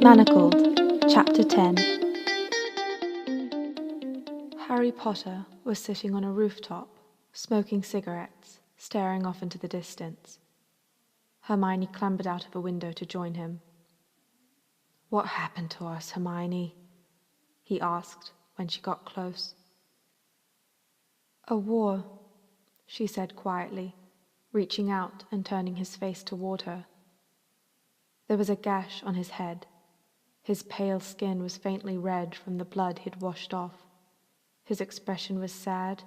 Manacled, Chapter 10. Harry Potter was sitting on a rooftop, smoking cigarettes, staring off into the distance. Hermione clambered out of a window to join him. "What happened to us, Hermione?" he asked when she got close. "A war," she said quietly, reaching out and turning his face toward her. There was a gash on his head. His pale skin was faintly red from the blood he'd washed off. His expression was sad,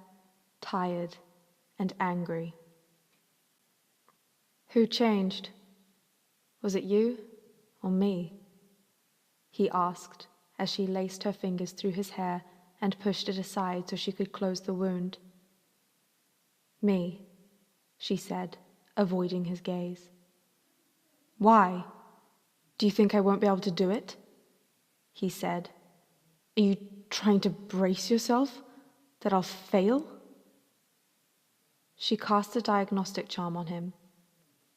tired, and angry. "Who changed? Was it you or me?" he asked as she laced her fingers through his hair and pushed it aside so she could close the wound. "Me," she said, avoiding his gaze. "Why? Do you think I won't be able to do it?" he said. "Are you trying to brace yourself that I'll fail?" She cast a diagnostic charm on him.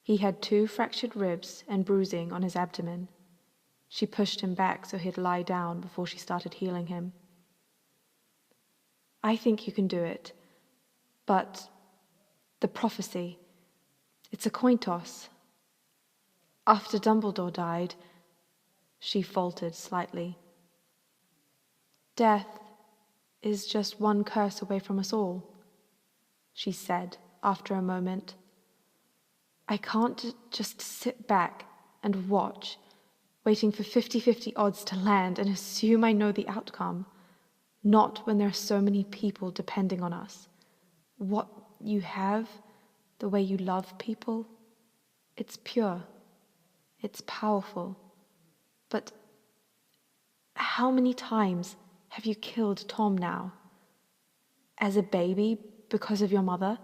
He had 2 fractured ribs and bruising on his abdomen. She pushed him back so he'd lie down before she started healing him. "I think you can do it, but the prophecy, it's a coin toss. After Dumbledore died," she faltered slightly, "death is just one curse away from us all," she said after a moment. "I can't just sit back and watch, waiting for 50-50 odds to land and assume I know the outcome. Not when there are so many people depending on us. What you have, the way you love people, it's pure. It's powerful. But how many times have you killed Tom now? As a baby, because of your mother,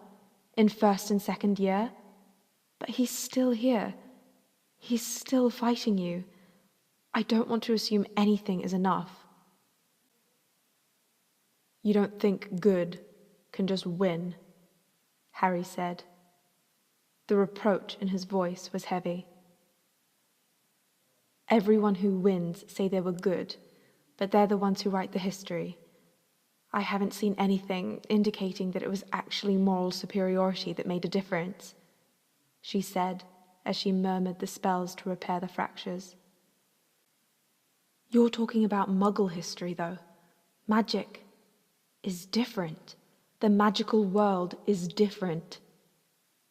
in 1st and 2nd year? But he's still here. He's still fighting you. I don't want to assume anything is enough." "You don't think good can just win?" Harry said. The reproach in his voice was heavy. "Everyone who wins say they were good, but they're the ones who write the history. I haven't seen anything indicating that it was actually moral superiority that made a difference," she said as she murmured the spells to repair the fractures. "You're talking about Muggle history, though. Magic is different. The magical world is different,"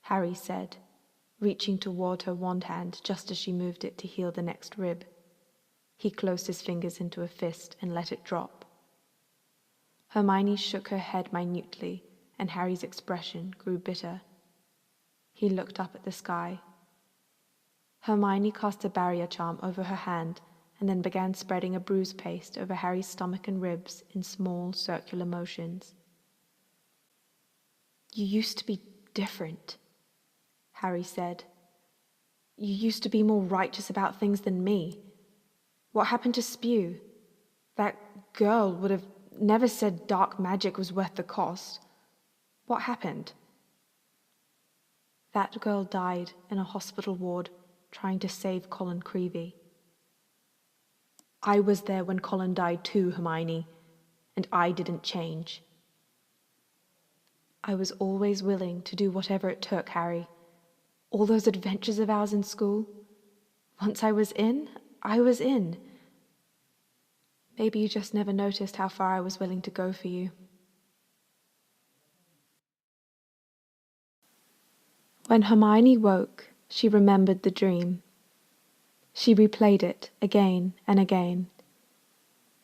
Harry said, reaching toward her wand hand just as she moved it to heal the next rib. He closed his fingers into a fist and let it drop. Hermione shook her head minutely, and Harry's expression grew bitter. He looked up at the sky. Hermione cast a barrier charm over her hand and then began spreading a bruise paste over Harry's stomach and ribs in small circular motions. "You used to be different," Harry said. "You used to be more righteous about things than me. What happened to Spew? That girl would have never said dark magic was worth the cost. What happened?" "That girl died in a hospital ward trying to save Colin Creevey." "I was there when Colin died too, Hermione, and I didn't change." "I was always willing to do whatever it took, Harry. All those adventures of ours in school. Once I was in, I was in. Maybe you just never noticed how far I was willing to go for you." When Hermione woke, she remembered the dream. She replayed it again and again.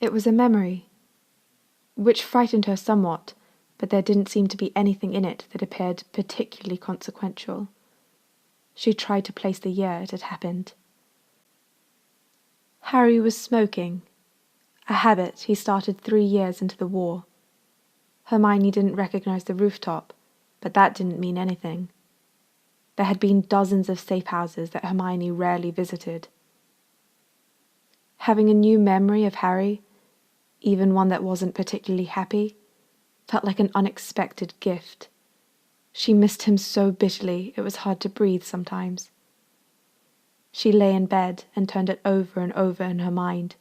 It was a memory, which frightened her somewhat, but there didn't seem to be anything in it that appeared particularly consequential. She tried to place the year it had happened. Harry was smoking, a habit he started 3 years into the war. Hermione didn't recognize the rooftop, but that didn't mean anything. There had been dozens of safe houses that Hermione rarely visited. Having a new memory of Harry, even one that wasn't particularly happy, felt like an unexpected gift. She missed him so bitterly it was hard to breathe sometimes. She lay in bed and turned it over and over in her mind,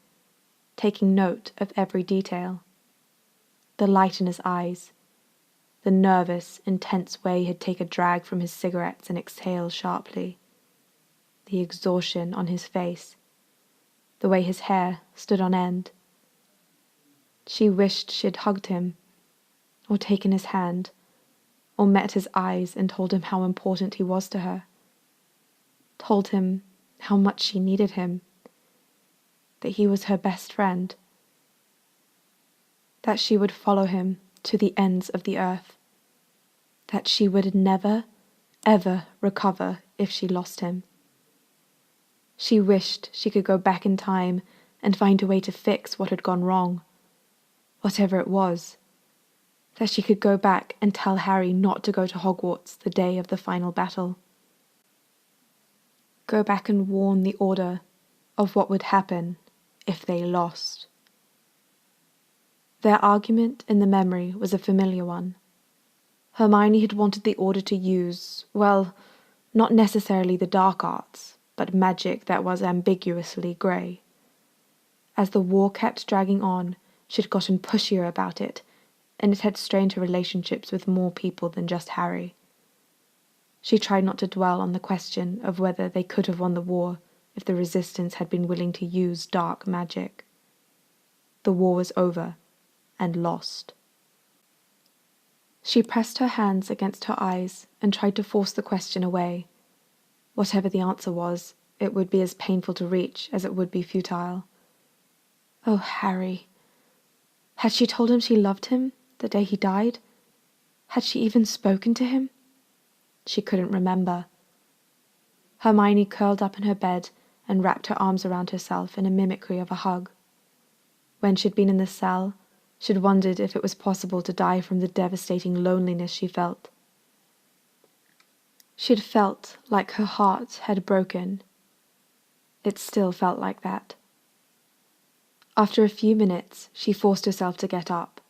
taking note of every detail. The light in his eyes, the nervous, intense way he'd take a drag from his cigarettes and exhale sharply, the exhaustion on his face, the way his hair stood on end. She wished she'd hugged him, or taken his hand, or met his eyes and told him how important he was to her, told him how much she needed him, that he was her best friend, that she would follow him to the ends of the earth, that she would never, ever recover if she lost him. She wished she could go back in time and find a way to fix what had gone wrong, whatever it was, that she could go back and tell Harry not to go to Hogwarts the day of the final battle. Go back and warn the Order of what would happen if they lost. Their argument in the memory was a familiar one. Hermione had wanted the Order to use, well, not necessarily the dark arts, but magic that was ambiguously grey. As the war kept dragging on, she'd gotten pushier about it, and it had strained her relationships with more people than just Harry. She tried not to dwell on the question of whether they could have won the war if the Resistance had been willing to use dark magic. The war was over and lost. She pressed her hands against her eyes and tried to force the question away. Whatever the answer was, it would be as painful to reach as it would be futile. Oh, Harry. Had she told him she loved him the day he died? Had she even spoken to him? She couldn't remember. Hermione curled up in her bed and wrapped her arms around herself in a mimicry of a hug. When she'd been in the cell, she'd wondered if it was possible to die from the devastating loneliness she felt. She'd felt like her heart had broken. It still felt like that. After a few minutes, she forced herself to get up.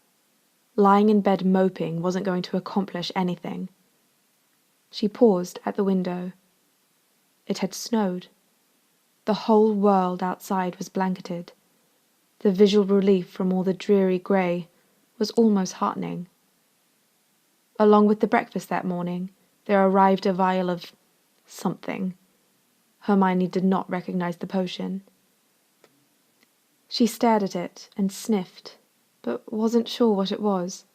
Lying in bed moping wasn't going to accomplish anything. She paused at the window. It had snowed. The whole world outside was blanketed. The visual relief from all the dreary grey was almost heartening. Along with the breakfast that morning, there arrived a vial of something. Hermione did not recognize the potion. She stared at it and sniffed, but wasn't sure what it was.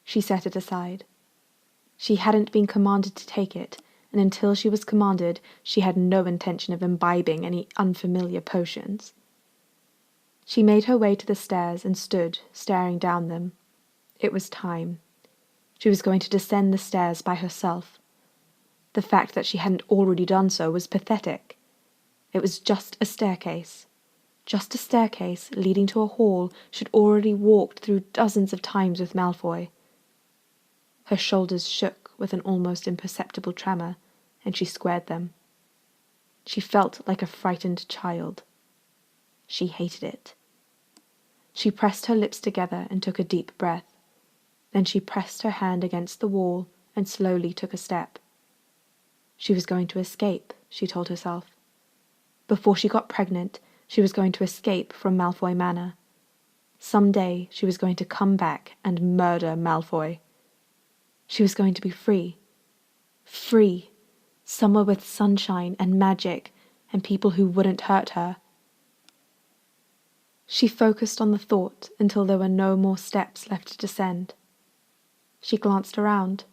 She set it aside. She hadn't been commanded to take it, and until she was commanded, she had no intention of imbibing any unfamiliar potions. She made her way to the stairs and stood, staring down them. It was time. She was going to descend the stairs by herself. The fact that she hadn't already done so was pathetic. It was just a staircase leading to a hall she'd already walked through dozens of times with Malfoy. Her shoulders shook with an almost imperceptible tremor, and she squared them. She felt like a frightened child. She hated it. She pressed her lips together and took a deep breath. Then she pressed her hand against the wall and slowly took a step. She was going to escape, she told herself. Before she got pregnant, she was going to escape from Malfoy Manor. Someday she was going to come back and murder Malfoy. She was going to be free. Free. Somewhere with sunshine and magic and people who wouldn't hurt her. She focused on the thought until there were no more steps left to descend. She glanced around.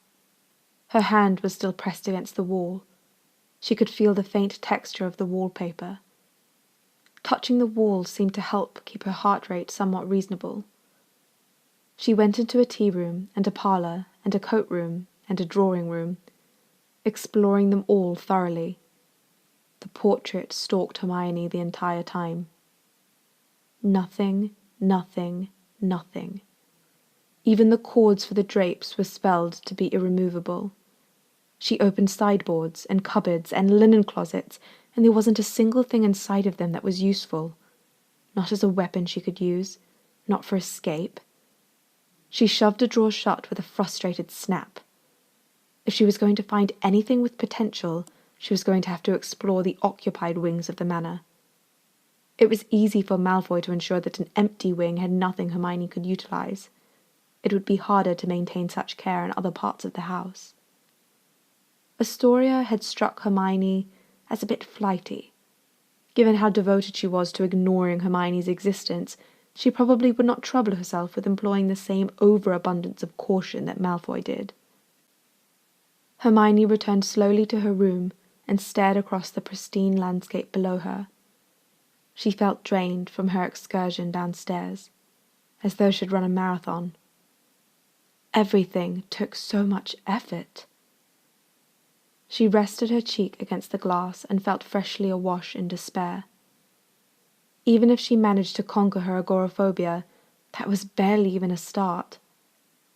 Her hand was still pressed against the wall. She could feel the faint texture of the wallpaper. Touching the wall seemed to help keep her heart rate somewhat reasonable. She went into a tea room and a parlour and a coat room and a drawing room, exploring them all thoroughly. The portrait stalked Hermione the entire time. Nothing, nothing, nothing. Even the cords for the drapes were spelled to be irremovable. She opened sideboards and cupboards and linen closets, and there wasn't a single thing inside of them that was useful. Not as a weapon she could use, not for escape. She shoved a drawer shut with a frustrated snap. If she was going to find anything with potential, She was going to have to explore the occupied wings of the manor. It was easy for Malfoy to ensure that an empty wing had nothing Hermione could utilize. It would be harder to maintain such care in other parts of the house. Astoria had struck Hermione as a bit flighty. Given how devoted she was to ignoring Hermione's existence, she probably would not trouble herself with employing the same overabundance of caution that Malfoy did. Hermione returned slowly to her room and stared across the pristine landscape below her. She felt drained from her excursion downstairs, as though she'd run a marathon. Everything took so much effort. She rested her cheek against the glass and felt freshly awash in despair. Even if she managed to conquer her agoraphobia, that was barely even a start.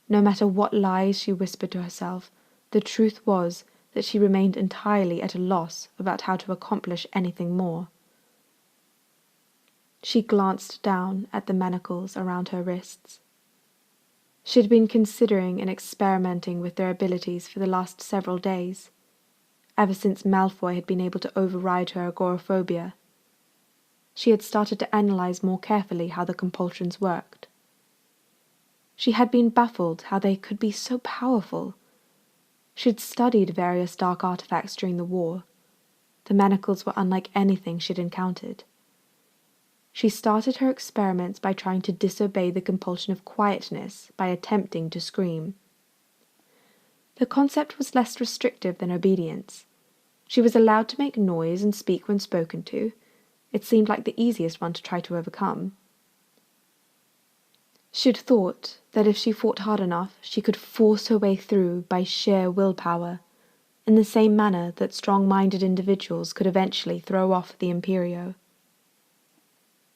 No matter what lies she whispered to herself, the truth was that she remained entirely at a loss about how to accomplish anything more. She glanced down at the manacles around her wrists. She had been considering and experimenting with their abilities for the last several days, ever since Malfoy had been able to override her agoraphobia. She had started to analyze more carefully how the compulsions worked. She had been baffled how they could be so powerful. She had studied various dark artifacts during the war. The manacles were unlike anything she'd encountered. She started her experiments by trying to disobey the compulsion of quietness by attempting to scream. The concept was less restrictive than obedience. She was allowed to make noise and speak when spoken to. It seemed like the easiest one to try to overcome. She'd thought that if she fought hard enough, she could force her way through by sheer willpower, in the same manner that strong-minded individuals could eventually throw off the Imperio.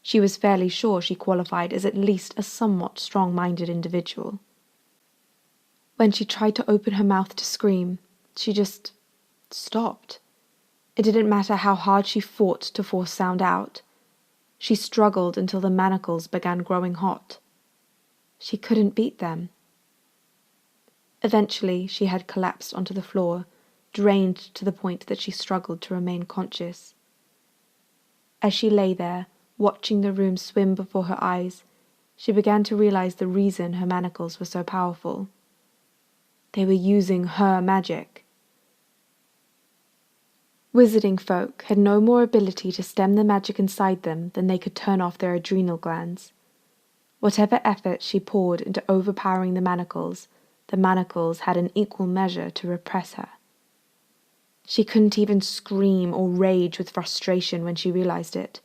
She was fairly sure she qualified as at least a somewhat strong-minded individual. When she tried to open her mouth to scream, she just stopped. It didn't matter how hard she fought to force sound out. She struggled until the manacles began growing hot. She couldn't beat them. Eventually, she had collapsed onto the floor, drained to the point that she struggled to remain conscious. As she lay there, watching the room swim before her eyes, she began to realize the reason her manacles were so powerful. They were using her magic. Wizarding folk had no more ability to stem the magic inside them than they could turn off their adrenal glands. Whatever effort she poured into overpowering the manacles had in equal measure to repress her. She couldn't even scream or rage with frustration when she realized it.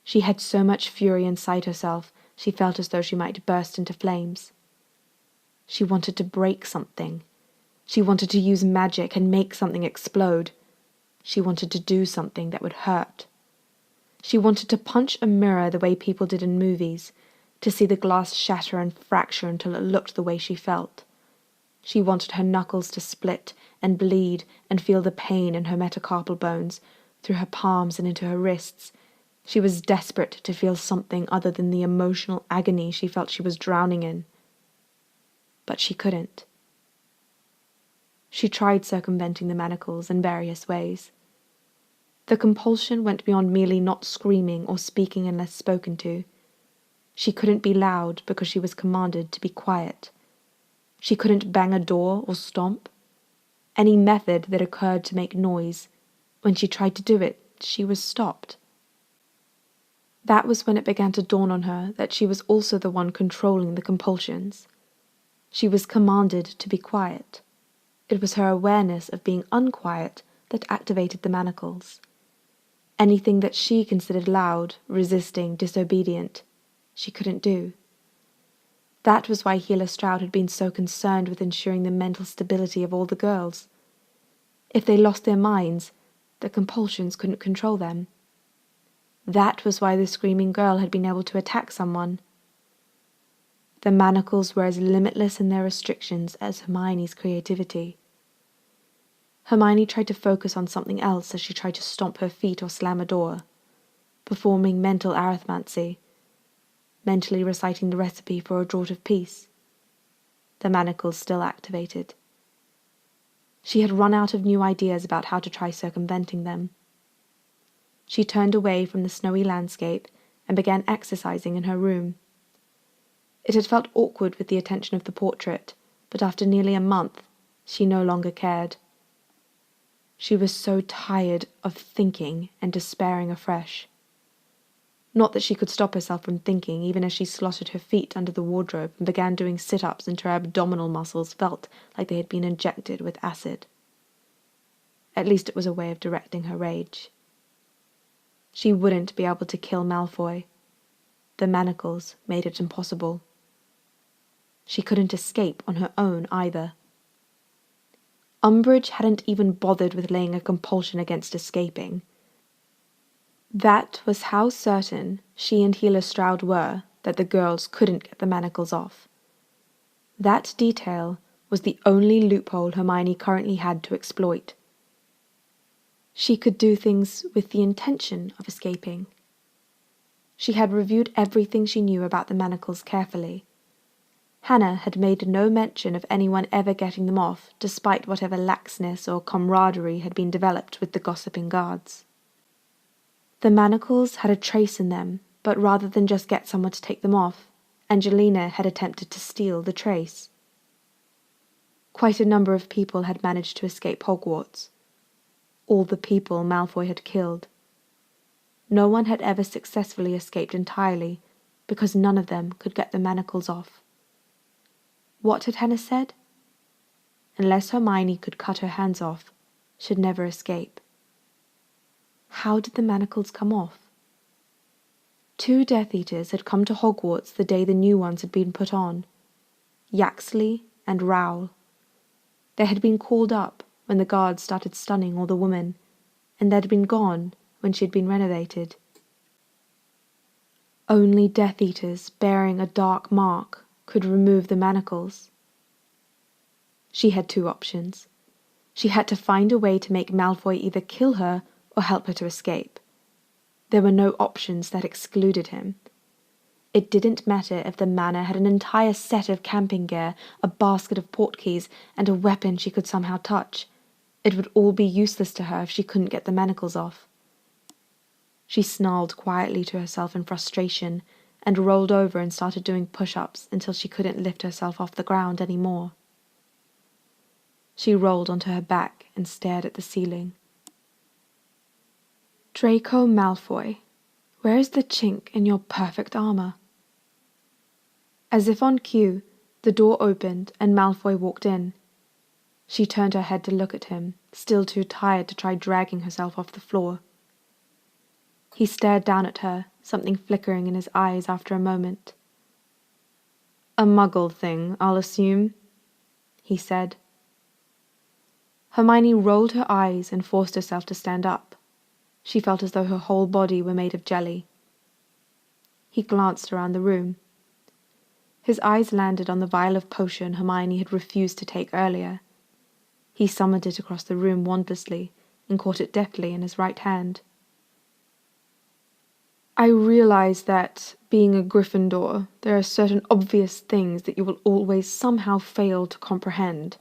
She had so much fury inside herself, she felt as though she might burst into flames. She wanted to break something. She wanted to use magic and make something explode. She wanted to do something that would hurt. She wanted to punch a mirror the way people did in movies, to see the glass shatter and fracture until it looked the way she felt. She wanted her knuckles to split and bleed and feel the pain in her metacarpal bones, through her palms and into her wrists. She was desperate to feel something other than the emotional agony she felt she was drowning in. But she couldn't. She tried circumventing the manacles in various ways. The compulsion went beyond merely not screaming or speaking unless spoken to. She couldn't be loud because she was commanded to be quiet. She couldn't bang a door or stomp. Any method that occurred to make noise, when she tried to do it, she was stopped. That was when it began to dawn on her that she was also the one controlling the compulsions. She was commanded to be quiet. It was her awareness of being unquiet that activated the manacles. Anything that she considered loud, resisting, disobedient, she couldn't do. That was why Healer Stroud had been so concerned with ensuring the mental stability of all the girls. If they lost their minds, the compulsions couldn't control them. That was why the screaming girl had been able to attack someone. The manacles were as limitless in their restrictions as Hermione's creativity. Hermione tried to focus on something else as she tried to stomp her feet or slam a door, performing mental arithmancy, mentally reciting the recipe for a draught of peace. The manacles still activated. She had run out of new ideas about how to try circumventing them. She turned away from the snowy landscape and began exercising in her room. It had felt awkward with the attention of the portrait, but after nearly a month, she no longer cared. She was so tired of thinking and despairing afresh. Not that she could stop herself from thinking, even as she slotted her feet under the wardrobe and began doing sit-ups until her abdominal muscles felt like they had been injected with acid. At least it was a way of directing her rage. She wouldn't be able to kill Malfoy. The manacles made it impossible. She couldn't escape on her own either. Umbridge hadn't even bothered with laying a compulsion against escaping. That was how certain she and Healer Stroud were that the girls couldn't get the manacles off. That detail was the only loophole Hermione currently had to exploit. She could do things with the intention of escaping. She had reviewed everything she knew about the manacles carefully. Hannah had made no mention of anyone ever getting them off, despite whatever laxness or camaraderie had been developed with the gossiping guards. The manacles had a trace in them, but rather than just get someone to take them off, Angelina had attempted to steal the trace. Quite a number of people had managed to escape Hogwarts. All the people Malfoy had killed. No one had ever successfully escaped entirely, because none of them could get the manacles off. What had Hannah said? Unless Hermione could cut her hands off, she'd never escape. How did the manacles come off? 2 Death Eaters had come to Hogwarts the day the new ones had been put on. Yaxley and Rowell. They had been called up when the guards started stunning all the women, and they'd been gone when she had been renovated. Only Death Eaters bearing a dark mark could remove the manacles. She had 2 options. She had to find a way to make Malfoy either kill her or help her to escape. There were no options that excluded him. It didn't matter if the manor had an entire set of camping gear, a basket of portkeys, and a weapon she could somehow touch. It would all be useless to her if she couldn't get the manacles off. She snarled quietly to herself in frustration and rolled over and started doing push-ups until she couldn't lift herself off the ground any more. She rolled onto her back and stared at the ceiling. Draco Malfoy, where is the chink in your perfect armor? As if on cue, the door opened and Malfoy walked in. She turned her head to look at him, still too tired to try dragging herself off the floor. He stared down at her, something flickering in his eyes after a moment. A muggle thing, I'll assume, he said. Hermione rolled her eyes and forced herself to stand up. She felt as though her whole body were made of jelly. He glanced around the room. His eyes landed on the vial of potion Hermione had refused to take earlier. He summoned it across the room wandlessly and caught it deftly in his right hand. I realize that, being a Gryffindor, there are certain obvious things that you will always somehow fail to comprehend.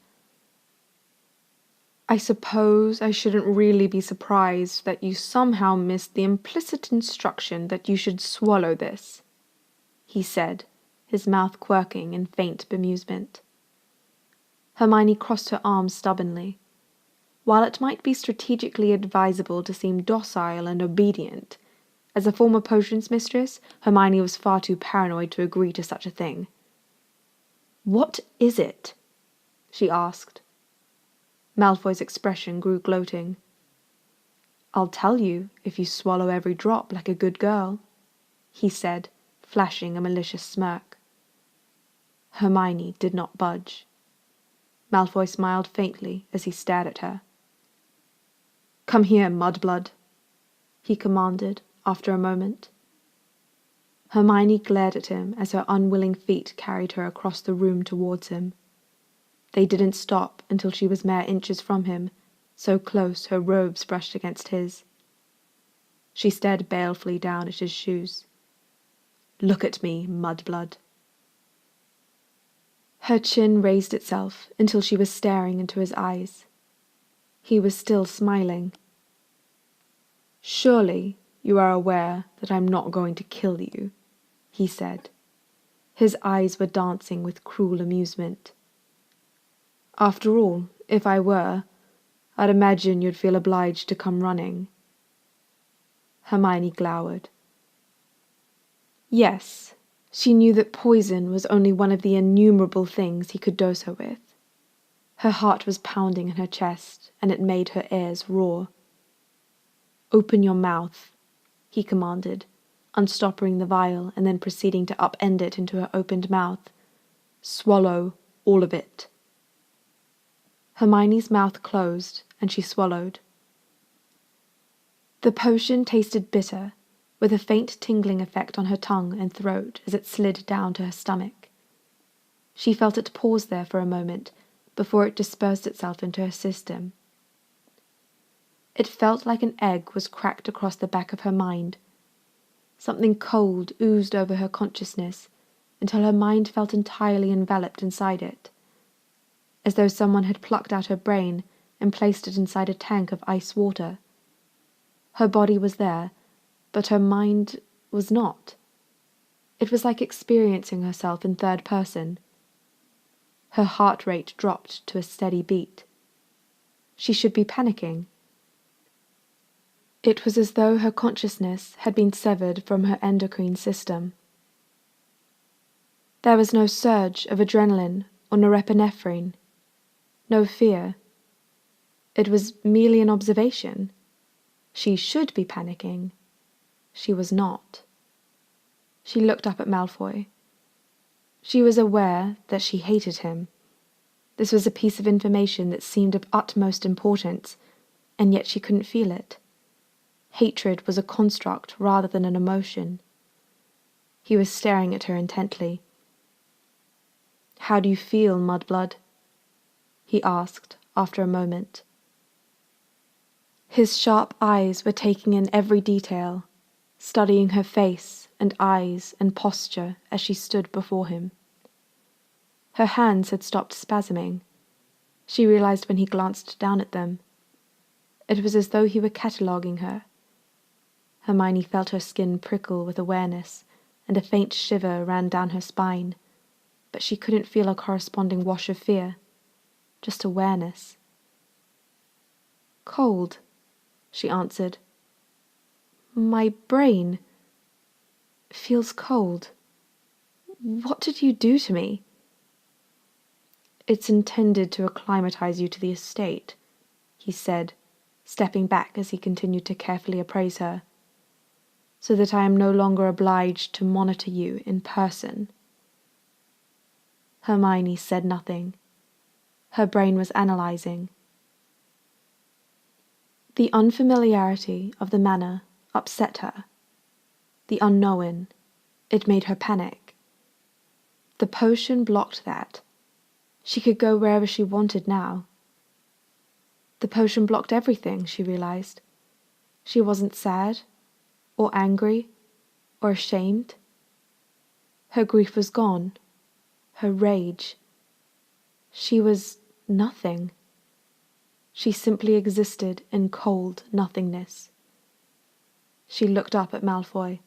I suppose I shouldn't really be surprised that you somehow missed the implicit instruction that you should swallow this, he said, his mouth quirking in faint bemusement. Hermione crossed her arms stubbornly. While it might be strategically advisable to seem docile and obedient, as a former potions mistress, Hermione was far too paranoid to agree to such a thing. What is it? She asked. Malfoy's expression grew gloating. I'll tell you if you swallow every drop like a good girl, he said, flashing a malicious smirk. Hermione did not budge. Malfoy smiled faintly as he stared at her. Come here, mudblood, he commanded after a moment. Hermione glared at him as her unwilling feet carried her across the room towards him. They didn't stop until she was mere inches from him, so close her robes brushed against his. She stared balefully down at his shoes. Look at me, mudblood. Her chin raised itself until she was staring into his eyes. He was still smiling. "Surely you are aware that I'm not going to kill you," he said. His eyes were dancing with cruel amusement. "After all, if I were, I'd imagine you'd feel obliged to come running." Hermione glowered. Yes, she knew that poison was only one of the innumerable things he could dose her with. Her heart was pounding in her chest, and it made her ears roar. "Open your mouth," he commanded, unstoppering the vial and then proceeding to upend it into her opened mouth. "Swallow all of it." Hermione's mouth closed, and she swallowed. The potion tasted bitter, with a faint tingling effect on her tongue and throat as it slid down to her stomach. She felt it pause there for a moment before it dispersed itself into her system. It felt like an egg was cracked across the back of her mind. Something cold oozed over her consciousness until her mind felt entirely enveloped inside it, as though someone had plucked out her brain and placed it inside a tank of ice water. Her body was there, but her mind was not. It was like experiencing herself in third person. Her heart rate dropped to a steady beat. She should be panicking. It was as though her consciousness had been severed from her endocrine system. There was no surge of adrenaline or norepinephrine, no fear. It was merely an observation. She should be panicking. She was not. She looked up at Malfoy. She was aware that she hated him. This was a piece of information that seemed of utmost importance, and yet she couldn't feel it. Hatred was a construct rather than an emotion. He was staring at her intently. "How do you feel, Mudblood?" he asked after a moment. His sharp eyes were taking in every detail, studying her face and eyes and posture as she stood before him. Her hands had stopped spasming. She realized when he glanced down at them. It was as though he were cataloguing her. Hermione felt her skin prickle with awareness, and a faint shiver ran down her spine, but she couldn't feel a corresponding wash of fear, just awareness. "Cold," she answered. "My brain feels cold. What did you do to me?" "It's intended to acclimatize you to the estate," he said, stepping back as he continued to carefully appraise her, "so that I am no longer obliged to monitor you in person." Hermione said nothing. Her brain was analyzing. The unfamiliarity of the manor upset her. The unknown, it made her panic. The potion blocked that. She could go wherever she wanted now. The potion blocked everything, she realized. She wasn't sad, or angry, or ashamed. Her grief was gone. Her rage. She was nothing. She simply existed in cold nothingness. She looked up at Malfoy.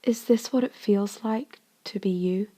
"Is this what it feels like to be you?"